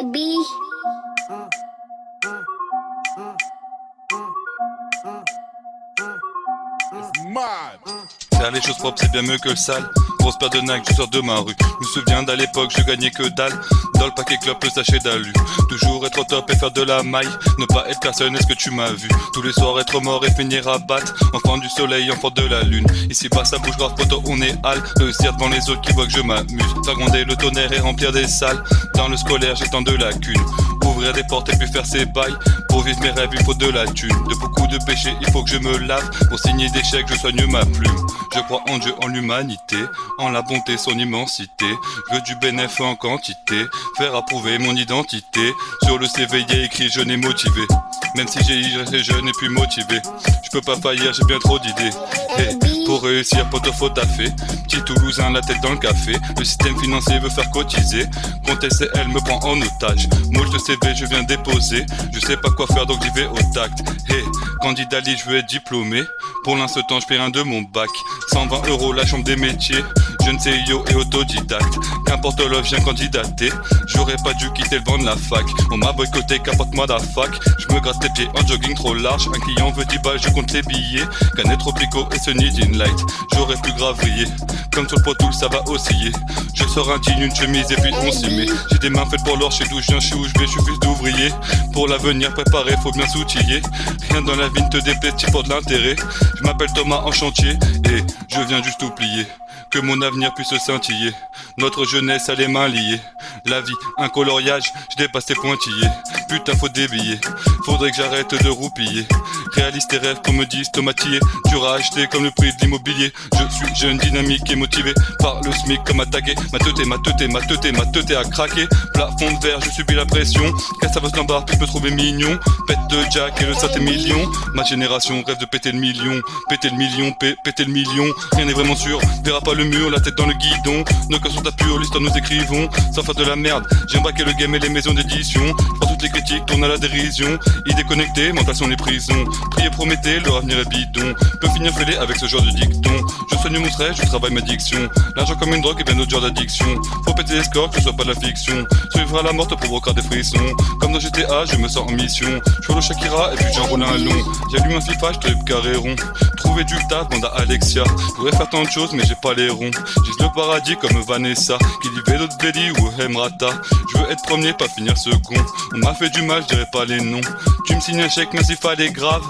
baby. Faire les choses propres c'est bien mieux que le sale. Grosse paire de nags, je sors de ma rue. Je me souviens d'à l'époque, je gagnais que dalle. Dans le paquet clope, le sachet d'alu. Toujours être au top et faire de la maille. Ne pas être personne, est-ce que tu m'as vu? Tous les soirs être mort et finir à battre. Enfant du soleil, enfant de la lune. Ici bas ça bouge grave poto, on est hal. Réussir devant les autres qui voient que je m'amuse. Faire gronder le tonnerre et remplir des salles. Dans le scolaire j'ai tant de lacunes. Ouvrir des portes et puis faire ses bails. Pour vivre mes rêves il faut de la thune. De beaucoup de péchés il faut que je me lave. Pour signer des chèques je soigne ma plume. Je crois en Dieu, en l'humanité, en la bonté, son immensité. Je veux du bénéfice en quantité, faire approuver mon identité. Sur le CV il y a écrit jeune et motivé. Même si j'ai resté jeune et puis motivé. Je peux pas faillir, j'ai bien trop d'idées. Hey, pour réussir, poteau faut taffer. Petit Toulousain, la tête dans le café. Le système financier veut faire cotiser. Quand elle me prend en otage. Moule de CV, je viens déposer. Je sais pas quoi faire donc j'y vais au tact. Hey, candidat libre, je veux être diplômé. Pour l'instant, je paie rien de mon bac. 120 € la chambre des métiers. Jeune CEO et autodidacte. Qu'importe l'offre, je viens candidater. J'aurais pas dû quitter le banc de la fac. On m'a boycotté, qu'importe moi la fac. Je me gratte les pieds en jogging trop large. Un client veut 10 balles, je compte les billets. Canet Tropico et Sunny Jean Light. J'aurais pu grave vriller. Comme sur le potoul, ça va osciller. Je sors un jean, une chemise et puis on s'y met. J'ai des mains faites pour l'or, chez d'où je viens, chez où je vais, je suis fils d'ouvrier. Pour l'avenir préparé, faut bien s'outiller. Rien dans la vie ne te déplaise, pour de l'intérêt. Je m'appelle Thomas en chantier et je viens juste oublier. Que mon avenir puisse scintiller. Notre jeunesse a les mains liées. La vie, un coloriage, je dépasse tes pointillés. Putain faut débiller, faudrait que j'arrête de roupiller. Réalise tes rêves comme me disent Tomatillé. Tu auras acheté comme le prix de l'immobilier. Je suis jeune, dynamique et motivé par le SMIC comme attaqué. Ma teuté a craqué. Plafond de verre, je subis la pression. Casse à vos lambards, puis je me trouvais mignon. Pète de Jack et le saté million. Ma génération rêve de péter le million. Péter le million, péter le million. Rien n'est vraiment sûr, verra pas le mur, la tête dans le guidon. Nos cœurs sont à pur, l'histoire nous écrivons. Sans faire de la merde, j'ai embarqué le game et les maisons d'édition. Je prends toutes les critiques, tourne à la dérision. Idées connectées, mental sont les prisons. Priez, promettez, leur avenir est bidon. Peut finir fêlé avec ce genre de dicton. Je soigne mon stress, je travaille ma diction. L'argent comme une drogue et bien d'autres genres d'addiction. Faut péter les scores, que ce soit pas de la fiction. Survivre à la mort te provoquera des frissons. Comme dans GTA, je me sens en mission. Je fais le Shakira et puis j'enroule un long. J'allume un FIFA, je te carré rond. Trouver du taf, bande à Alexia. Je pourrais faire tant de choses mais j'ai pas les ronds. J'ai le paradis comme Vanessa, qui dit vélo de Belly ou Emrata. Je veux être premier, pas finir second. On m'a fait du mal, je dirais pas les noms. Tu me signes un chèque, mais s'il fallait grave.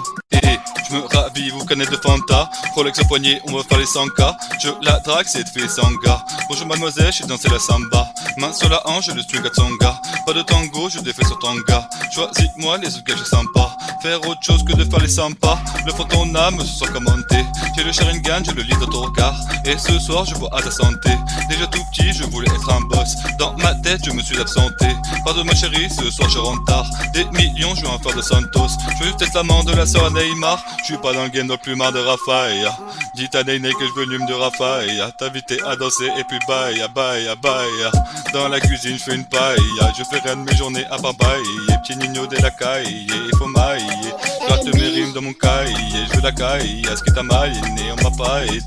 Je me ravive aux canettes de Fanta. Rolex au poignet, on va faire les 100K. Je la drague, c'est fait sanga. Bonjour mademoiselle, j'ai dansé la samba. Main sur la hanche, le string à Tsonga. Pas de tango, je défais sur Tanga. Choisis-moi les autres gages sympas. Faire autre chose que de faire les sympas. Le fond de ton âme se sent commenté. J'ai le Sharingan, j'ai le lit dans ton regard. Et ce soir, je vois à ta santé. Déjà tout petit, je voulais être un boss. Dans ma tête, je me suis absenté. Pardon ma chérie, ce soir je rentre tard. Des millions, je veux en faire de Santos. Je veux peut-être l'amant de la sœur à Neymar. Je suis pas dans le game, dans le plumard de Raphaël. Dis ta néné que je veux l'hume de Raphaël. T'inviter à danser et puis bye, bye, bye. Dans la cuisine, je fais une paille. Je fais rien de mes journées à part bailler. Petit nino de la caille, il faut mailler. Gratte mes rimes dans mon cahier. Je veux la caille, à ce qui t'a maillé, on m'a pas aidé.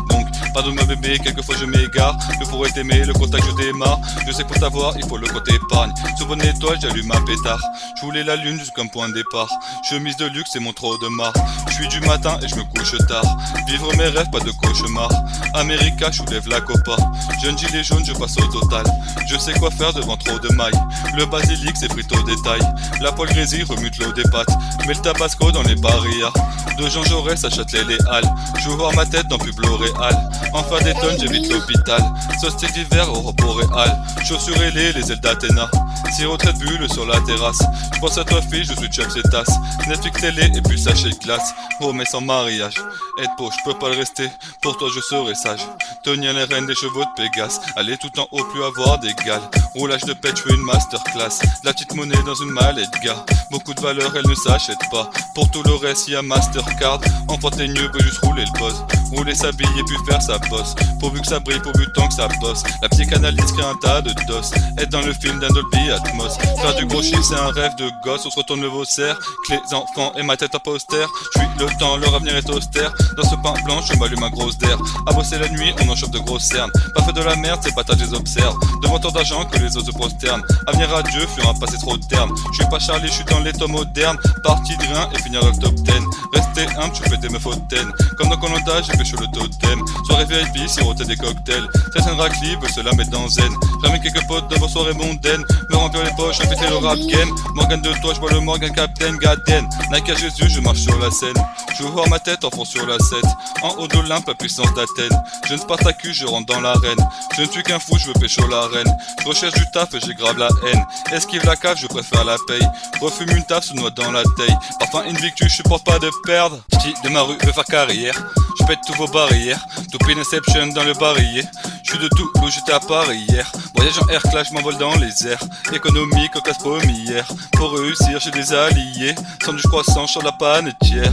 Donc, pardon ma bébé, quelquefois je m'égare. Que pour être aimé, le contact je démarre. Je sais que pour t'avoir, il faut le côté épargne. Sous bonne étoile, j'allume un pétard. Je voulais la lune jusqu'à un point de départ. Chemise de luxe et mon trop de marre. Je suis du matin et je me couche tard. Vivre mes rêves, pas de cauchemar. America, je soulève la copa. Jeune gilet jaune, je passe au total. Je sais quoi faire devant trop de mailles. Le basilic, c'est frito au détail. La poêle grésille remute l'eau des pâtes. Mets le tabasco dans les barrières. De Jean Jaurès à Châtelet les Halles. Je veux voir ma tête dans pub L'Oréal. Enfin des tonnes, j'évite l'hôpital. Sauce d'hiver au repos réal. Chaussures ailées, les ailes d'Athéna. Sirop de bulle sur la terrasse. Je pense à toi fille, je suis chef c'est tasse. Netflix télé et puis sachet de glace. Oh mais sans mariage. Être pauvre, je peux pas le rester. Pour toi je serai sage. Tenir les rênes des chevaux de Pégase. Aller tout en haut, plus avoir d'égal. Roulage de pète, je fais une masterclass. La petite monnaie dans une mallette, gars. Beaucoup de valeur, elle ne s'achète pas. Pour tout le reste, y a Mastercard. Enfant teigneux, peut juste rouler le buzz. rouler, s'habiller puis faire sa bosse. Pourvu que ça brille, pourvu tant que ça bosse. La psychanalyse crée un tas de dos. Être dans le film d'un Dolby Atmos. Faire du gros chiffre c'est un rêve de gosse. On se retourne le Vaussaire, clés enfants et ma tête en poster. Je suis le temps, leur avenir est austère. Dans ce pain blanc je m'allume un grosse d'air. À bosser la nuit on en chope de grosses cernes. Pas fait de la merde, ces bâtards je les observe. Devant tant d'argent que les autres se prosternent. Avenir à Dieu, fuir un passé trop terne. Je suis pas Charlie, je suis dans l'état moderne. Parti de rien et finir dans le top 10. Rester humble, je fais des meufs hautaines. Comme dans Koh-Lanta, j'ai fait chaud le totem. Soirée VIP, siroter des cocktails. Certaines raclis veulent se la mettre dans zen. J'amène quelques potes devant soirée mondaine. Me remplir les poches, répéter le rap game. Morgan de toi, je vois le Morgan Captain Gaden. Nike à Jésus, je marche sur la scène. Je veux voir ma tête en fond sur la 7. En haut d'Olympe, la puissance d'Athènes. Je ne Spartacus, je rentre dans l'arène. Je ne suis qu'un fou, je veux pécho la reine. Je recherche du taf et j'ai grave la haine. Esquive la cave, je préfère la paye. Refume une taf, se noie dans la taille. Parfum Invictus, je supporte pas de perdre. Titi de ma rue veut faire carrière. Je pète tous vos barrières. Tout Inception dans le barillet. Je suis de Toulouse, j'étais à Paris hier. Voyage en air clash, je m'envole dans les airs. Économique, en classe pommière. Pour réussir, j'ai des alliés. Sans du croissant, sur la panetière.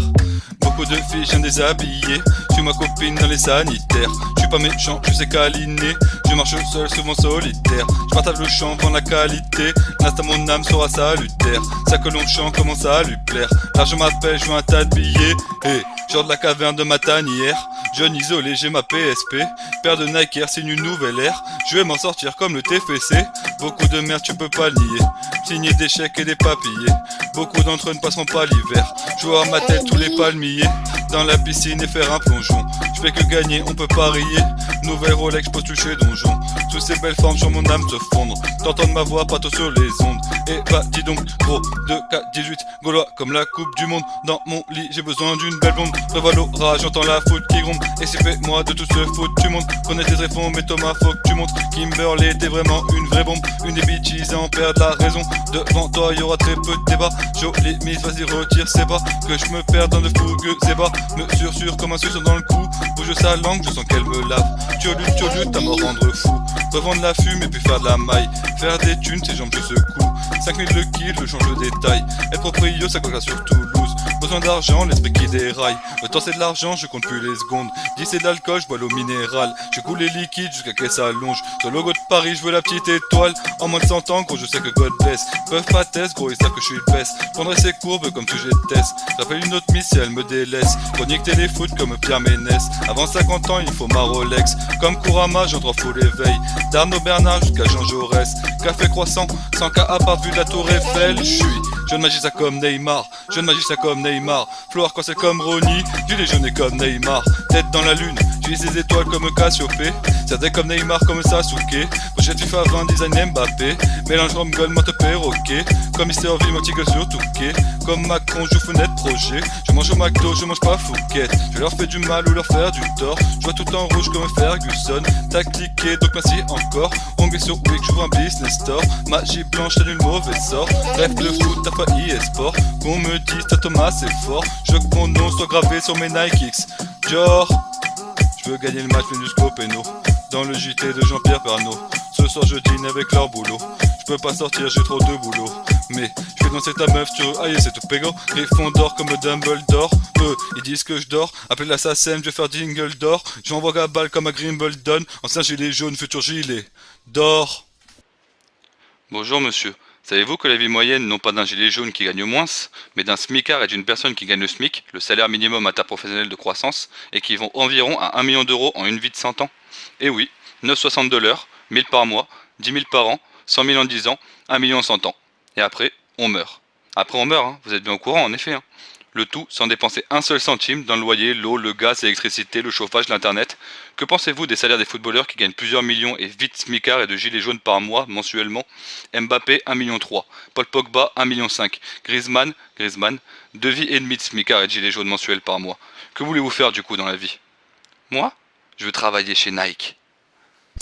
Beaucoup de filles, j'aime déshabiller. Je suis ma copine dans les sanitaires. Je suis pas méchant, je sais câliner. Je marche seul, souvent solitaire. Je partage le champ, vends la qualité. L'instant mon âme sera salutaire. Ça que l'on chante commence à lui plaire. L'argent m'appelle, je veux un tas de billets. Hey, genre de la caverne de ma tanière. Jeune isolé, j'ai ma PSP. Paire de Nike Air, signe une nouvelle ère. Je vais m'en sortir comme le TFC. Beaucoup de merde, tu peux pas le nier. Signer des chèques et des papiers. Beaucoup d'entre eux ne passeront pas l'hiver. Je vois à ma tête tous les palmiers. Dans la piscine et faire un plongeon. Je fais que gagner, on peut parier. Nouvelle Rolex, je peux toucher donjon. Toutes ces belles formes sur mon âme se fondre. T'entendre ma voix, partout sur les ondes. Et bah dis donc, gros, 2K18, Gaulois comme la coupe du monde. Dans mon lit, j'ai besoin d'une belle blonde. Prévois l'orage, j'entends la foot qui gronde. Et c'est fait moi de tout ce foot, tu montes. Connais tes tréfonds, mais Thomas, faut que tu montes. Kimberley, t'es vraiment une vraie bombe. Une des bitches à en perdre la raison. Devant toi, y'aura très peu de débat. Jolie mise, vas-y, retire ses bras. Que je me perds dans de fougueux ébats. Me sursure comme un suçon dans le cou. Bouge sa langue, je sens qu'elle me lave. Tu luttes à me rendre fou. Revendre la fume et puis faire de la maille. Faire des thunes, ses jambes je secoue. 5000 le kill, je change de détail. Être proprio, ça coquera sur Toulouse. Besoin d'argent, l'esprit qui déraille. Le temps c'est de l'argent, je compte plus les secondes. 10 c'est de l'alcool, je bois l'eau minérale. Je coule les liquides jusqu'à qu'elle s'allonge. Sur le logo de Paris, je veux la petite étoile. En moins de 100 ans, gros, je sais que God bless. Peuvent pas test, gros, ils savent que je suis le best. Prendrai ses courbes comme sujet de test. J'appelle une autre miss si elle me délaisse. Chronique téléfoot comme Pierre Ménès. Avant 50 ans, il faut ma Rolex. Comme Kurama, j'entre en full éveil. D'Arnaud Bernard jusqu'à Jean Jaurès. Café croissant, 100K à part vue de la tour Eiffel. Je suis jeune magicien comme Neymar. Jeune magicien comme Neymar. Floir quand c'est comme Ronnie. Gilet jaune et comme Neymar. Tête dans la lune, j'utilise des étoiles comme Cassiopée. Certains comme Neymar comme Sasuke. Pochette FIFA 20 design Mbappé. Mélange rhum gold monte perroquet. Comme Mister V, mon tigre sur Touquet. Comme Macron, je fenêtre projet. Je mange au McDo, je mange pas Fouquette. Je leur fais du mal ou leur faire du tort. Je vois tout en rouge comme Ferguson. T'as cliqué donc merci encore. On met sur Wick, j'ouvre un business store. Magie blanche, t'as du mauvais sort. Rêve de foot, t'as failli esport. Qu'on me dise, t'as Thomas, c'est fort. Je veux que mon nom soit gravé sur mes Nike X. Dior. Je veux gagner le match jusqu'au péno. Dans le JT de Jean-Pierre Pernaut. Ce soir je dîne avec leur boulot. Je peux pas sortir, j'ai trop de boulot. Mais je fais danser ta meuf, tu veux aïe c'est tout pégo. Gryffondor comme Dumbledore. Ils disent que je dors. Appelle l'assassin, je vais faire jingle d'or. J'envoie la balle comme à Grimbledon. Ancien gilet jaune, futur gilet d'or. Bonjour monsieur. Savez-vous que la vie moyenne, non pas d'un gilet jaune qui gagne moins, mais d'un smicard et d'une personne qui gagne le SMIC, le salaire minimum interprofessionnel de croissance, équivaut environ à 1 million d'euros en une vie de 100 ans? Eh oui, 9,62 l'heure, 1000 par mois, 10 000 par an, 100 000 en 10 ans, 1 million en 100 ans. Et après, on meurt. Après on meurt, hein, vous êtes bien au courant en effet. Hein. Le tout sans dépenser un seul centime dans le loyer, l'eau, le gaz, l'électricité, le chauffage, l'internet. Que pensez-vous des salaires des footballeurs qui gagnent plusieurs millions et vite smicard et de gilets jaunes par mois mensuellement? Mbappé 1,3 million, Paul Pogba 1,5 million, Griezmann 2,5 vies de smicard et de gilets jaunes mensuels par mois. Que voulez-vous faire du coup dans la vie? Moi, je veux travailler chez Nike.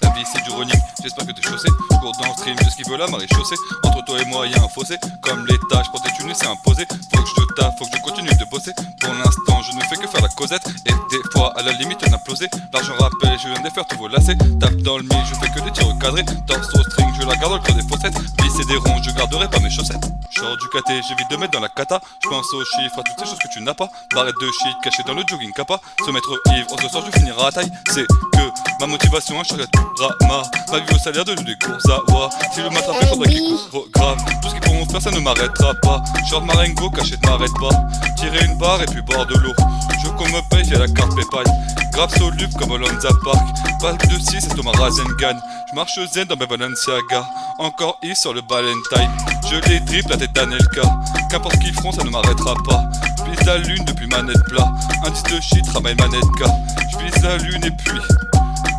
La vie c'est du running, j'espère que t'es chaussé. Je cours dans le stream, je esquive la marée chaussée. Entre toi et moi y'a un fossé. Comme l'état, je prends tes thunes et c'est imposé. Faut que je te taffe, faut que je continue de bosser. Pour l'instant je ne fais que faire la causette. Et des fois à la limite on implosé. L'argent rappelle, je viens de défaire tous vos lacets. Tape dans le mille, je fais que des tirs recadrés. Torse au string, je la garde dans le creux des fossettes. Visser des ronds, je garderai pas mes chaussettes. Je sors du caté, j'évite de mettre dans la cata. Je pense aux chiffres, à toutes ces choses que tu n'as pas. Barrette de shit cachée dans le jogging kappa. Se mettre ivre, ce soir je finirai à taille. C'est que ma motivation, un chargé de rama. Ma vie au salaire de des cours à voir. Si le m'attraper, faudrait qu'il court grave. Tout ce qu'ils pourront faire, ça ne m'arrêtera pas. Short marengo, caché de m'arrête pas. Tirer une barre et puis boire de l'eau. Je veux qu'on me paye, j'ai la carte Paypal. Grave soluble comme Olonza Park. Balle de 6 et Thomas Rasengan. Je marche zen dans mes Balenciaga. Encore I sur le Valentine. Je les drip la tête d'Anelka. Qu'importe ce qu'ils feront, ça ne m'arrêtera pas. Je vise la lune depuis manette plat. Indice de shit, ramène manette K. Je vise la lune et puis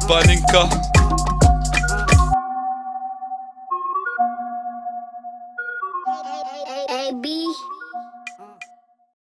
Panenka. Hey, B.